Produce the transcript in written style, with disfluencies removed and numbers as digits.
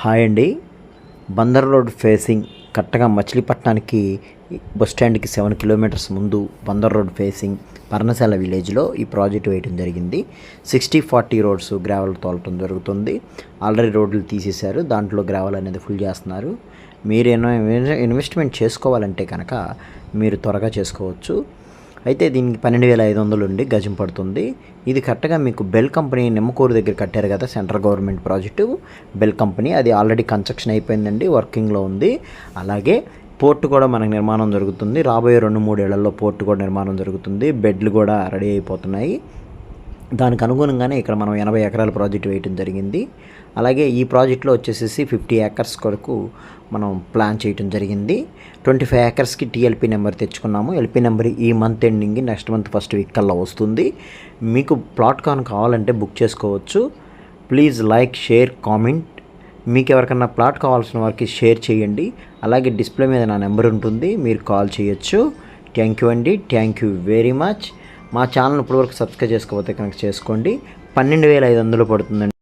Hi అండి. Bandar road facing కరెక్ట్గా మచిలీపట్నానికి bus స్టాండ్కి 7 కిలోమీటర్స్ ముందు బందర్ రోడ్ ఫేసింగ్ పర్ణశాల విలేజ్లో ఈ ప్రాజెక్ట్ వేయడం జరిగింది. 60-40 రోడ్స్ గ్రావెల్ తోలటం జరుగుతుంది. ఆల్రెడీ రోడ్లు తీసేశారు, దాంట్లో గ్రావెల్ అనేది ఫుల్ చేస్తున్నారు. మీరు ఇన్వెస్ట్మెంట్ చేసుకోవాలంటే కనుక మీరు త్వరగా చేసుకోవచ్చు. అయితే దీనికి 12,500 ఉండి గజం పడుతుంది. ఇది కరెక్ట్గా మీకు బెల్ కంపెనీ నిమ్మకూరు దగ్గర కట్టారు కదా, central government project bell company, అది ఆల్రెడీ కన్స్ట్రక్షన్ అయిపోయిందండి, వర్కింగ్లో ఉంది. అలాగే పోర్టు కూడా మనకు నిర్మాణం జరుగుతుంది. రాబోయే 2-3 ఏళ్లలో పోర్టు కూడా నిర్మాణం జరుగుతుంది. బెడ్లు కూడా రెడీ అయిపోతున్నాయి. దానికి అనుగుణంగానే ఇక్కడ మనం 80 ఎకరాల ప్రాజెక్ట్ వేయడం జరిగింది. అలాగే ఈ ప్రాజెక్ట్లో వచ్చేసి 50 ఏకర్స్ కొరకు మనం ప్లాన్ చేయడం జరిగింది. 25 ఏకర్స్కి టీఎల్పీ నెంబర్ తెచ్చుకున్నాము. ఎల్పీ నెంబర్ ఈ month ending, next month first week కల్లా వస్తుంది. మీకు ప్లాట్ కావాలంటే బుక్ చేసుకోవచ్చు. Please like, share, comment. మీకు ఎవరికన్నా ప్లాట్ కావాల్సిన వారికి షేర్ చేయండి. అలాగే డిస్ప్లే మీద నా నెంబర్ ఉంటుంది, మీరు కాల్ చేయొచ్చు. థ్యాంక్ యూ అండి, థ్యాంక్ యూ వెరీ మచ్. మా ఛానల్ ఇప్పటివరకు సబ్స్క్రైబ్ చేసుకోకపోతే కనుక చేసుకోండి. 12,500 పడుతుందండి.